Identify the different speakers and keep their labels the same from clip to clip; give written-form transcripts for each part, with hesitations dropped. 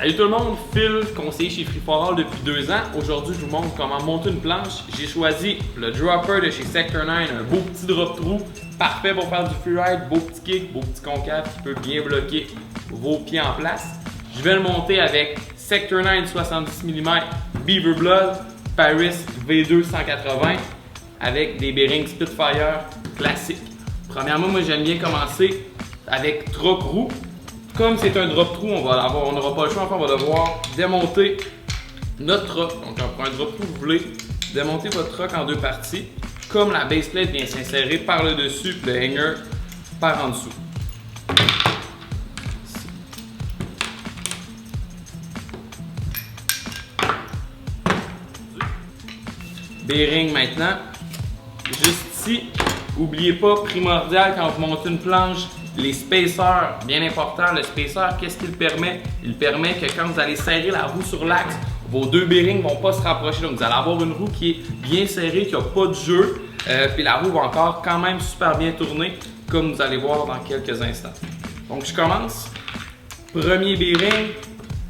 Speaker 1: Salut tout le monde, Phil, conseiller chez Free For All depuis 2 ans. Aujourd'hui, je vous montre comment monter une planche. J'ai choisi le dropper de chez Sector 9, un beau petit drop trou, parfait pour faire du freeride, beau petit kick, beau petit concave qui peut bien bloquer vos pieds en place. Je vais le monter avec Sector 9 70 mm Beaver Blood Paris V2 180 avec des bearings Spitfire classiques. Premièrement, moi j'aime bien commencer avec truck roue. Comme c'est un drop trou, on n'aura pas le choix, on va devoir démonter notre truck. Donc pour un drop trou, vous voulez démonter votre truck en 2 parties. Comme la base plate vient s'insérer par le dessus, le hanger par en dessous. Bearing maintenant. Juste ici, n'oubliez pas, primordial quand vous montez une planche, les spacers, bien important. Le spacer, qu'est-ce qu'il permet? Il permet que quand vous allez serrer la roue sur l'axe, vos 2 bearings ne vont pas se rapprocher. Donc vous allez avoir une roue qui est bien serrée, qui n'a pas de jeu. Puis la roue va encore quand même super bien tourner, comme vous allez voir dans quelques instants. Donc je commence. Premier bearing,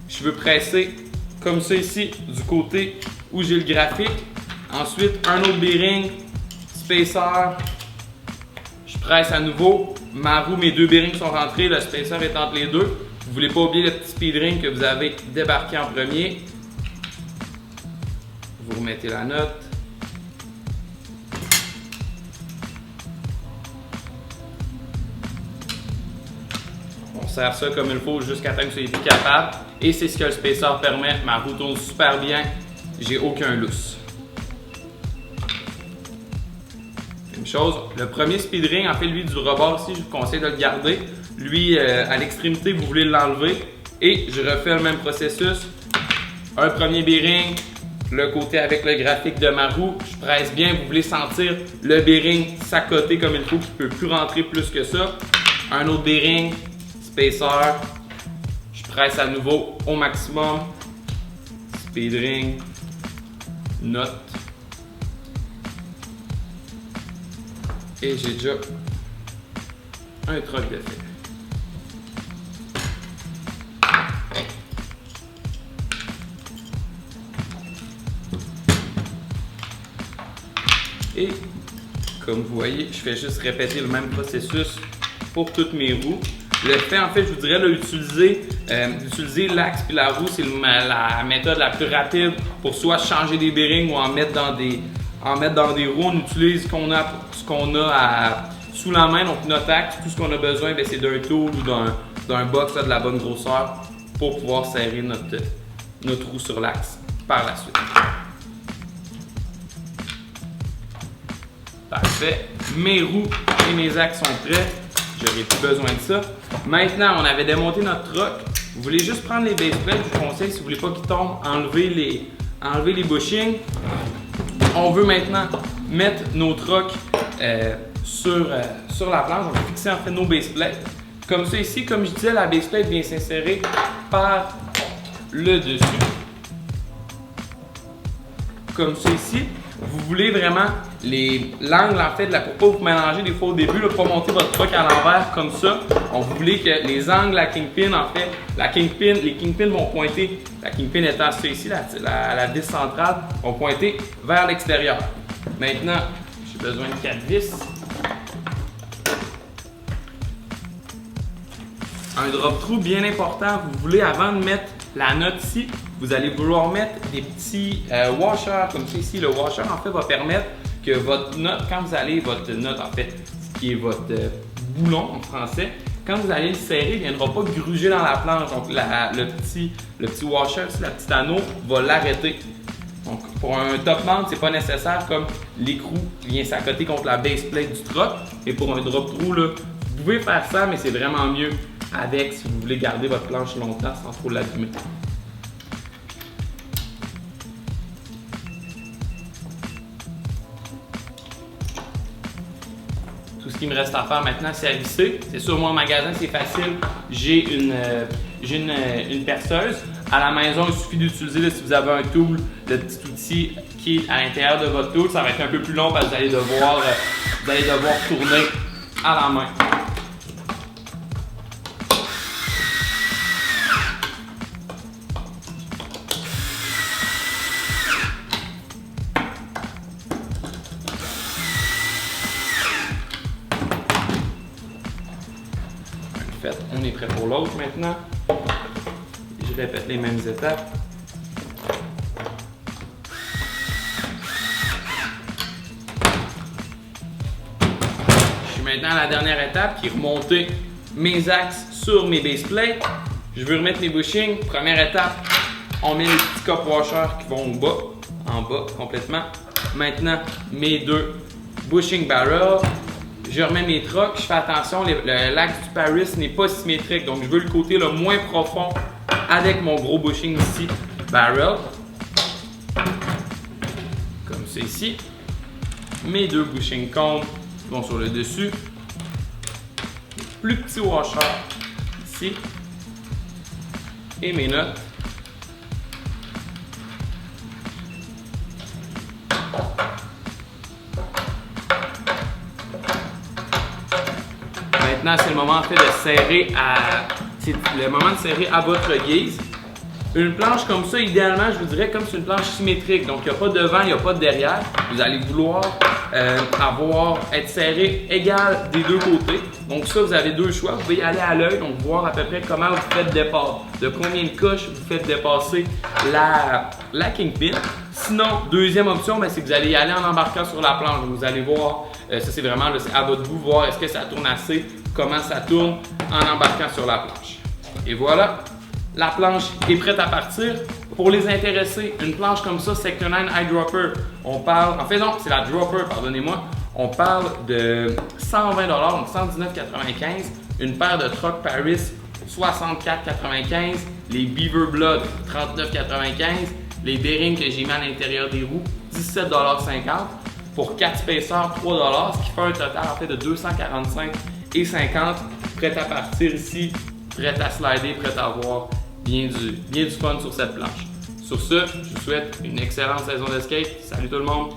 Speaker 1: je veux presser comme ça ici, du côté où j'ai le graphique. Ensuite, un autre bearing, spacer. Je presse à nouveau. Ma roue, mes 2 bearings sont rentrés, le spacer est entre les deux. Vous ne voulez pas oublier le petit speed ring que vous avez débarqué en premier. Vous remettez la note. On serre ça comme il faut jusqu'à temps que vous soyez plus capable. Et c'est ce que le spacer permet. Ma roue tourne super bien. J'ai aucun lousse. Même chose, le premier speed ring, en fait, lui du rebord ici, je vous conseille de le garder. Lui, à l'extrémité, vous voulez l'enlever. Et je refais le même processus. Un premier bearing, le côté avec le graphique de ma roue. Je presse bien, vous voulez sentir le bearing s'accoter comme il faut, qui ne peut plus rentrer plus que ça. Un autre bearing, spacer. Je presse à nouveau au maximum. Speed ring, note. Et j'ai déjà un truck de fait. Et comme vous voyez, je fais juste répéter le même processus pour toutes mes roues. Le fait, en fait, je vous dirais d'utiliser l'axe puis la roue, c'est la méthode la plus rapide pour soit changer des bearings ou en mettre dans des roues. On utilise ce qu'on a sous la main, donc notre axe, tout ce qu'on a besoin, c'est d'un tool ou d'un box de la bonne grosseur pour pouvoir serrer notre roue sur l'axe par la suite. Parfait. Mes roues et mes axes sont prêts. J'aurais plus besoin de ça. Maintenant, on avait démonté notre truck. Vous voulez juste prendre les base plates, je vous conseille, si vous ne voulez pas qu'ils tombent, enlever les bushings. On veut maintenant mettre nos trucks sur la planche. On va fixer en fait nos base plates. Comme ça ici, comme je disais, la base plate vient s'insérer par le dessus. Comme ça ici. Vous voulez vraiment l'angle en fait, pour pas vous mélanger des fois au début, pas monter votre truck à l'envers comme ça. Donc vous voulez que les angles, la kingpin en fait, les kingpins vont pointer, la kingpin étant ça ici, la vis centrale, vont pointer vers l'extérieur. Maintenant, j'ai besoin de 4 vis. Un drop trou bien important, vous voulez avant de mettre la note ici, vous allez vouloir mettre des petits washers comme ça ici. Le washer en fait va permettre que votre note, quand vous allez, votre note en fait, qui est votre boulon en français, quand vous allez le serrer, il ne viendra pas gruger dans la planche. Donc le petit washer, la petite anneau va l'arrêter. Donc pour un top mount, c'est pas nécessaire comme l'écrou vient s'accoter contre la base plate du truck. Et pour un drop trou, là, vous pouvez faire ça, mais c'est vraiment mieux avec si vous voulez garder votre planche longtemps sans trop l'abîmer. Tout ce qu'il me reste à faire maintenant, c'est à visser. C'est sûr, moi, au magasin, c'est facile. J'ai une perceuse. À la maison, il suffit d'utiliser, si vous avez un tool, le petit outil qui est à l'intérieur de votre tool. Ça va être un peu plus long parce que vous allez devoir tourner à la main. fait. On est prêt pour l'autre maintenant. Je répète les mêmes étapes. Je suis maintenant à la dernière étape qui est remonter mes axes sur mes base plates. Je veux remettre mes bushings. Première étape, on met les petits cup washers qui vont au bas, en bas complètement. Maintenant, mes deux bushing barrels. Je remets mes trucks. Je fais attention, l'axe du Paris n'est pas symétrique. Donc, je veux le côté le moins profond avec mon gros bushing ici, barrel. Comme ça ici. Mes deux bushing cones vont sur le dessus. Plus petit washer ici. Et mes notes. Maintenant, c'est le moment en fait de serrer c'est le moment de serrer à votre guise. Une planche comme ça, idéalement, je vous dirais comme c'est une planche symétrique. Donc, il n'y a pas de devant, il n'y a pas de derrière. Vous allez vouloir être serré égal des deux côtés. Donc, ça, vous avez deux choix. Vous pouvez y aller à l'œil, donc voir à peu près comment vous faites dépasser, de combien de couches vous faites dépasser la Kingpin. Sinon, deuxième option, c'est que vous allez y aller en embarquant sur la planche. Vous allez voir, ça c'est vraiment à votre goût, voir est-ce que ça tourne assez, comment ça tourne en embarquant sur la planche. Et voilà, la planche est prête à partir. Pour les intéressés, une planche comme ça, Sector 9 iDropper, on parle, en fait non, c'est la Dropper, pardonnez-moi, on parle de 120$, donc 119,95$, une paire de trucks Paris, 64,95$, les Beaver Blood, 39,95$, les bearings que j'ai mis à l'intérieur des roues, 17,50$, pour 4 spacers, 3$, ce qui fait un total en fait de 245,50$, prêt à partir ici, prêt à slider, prêt à avoir bien du fun sur cette planche. Sur ce, je vous souhaite une excellente saison de skate. Salut tout le monde!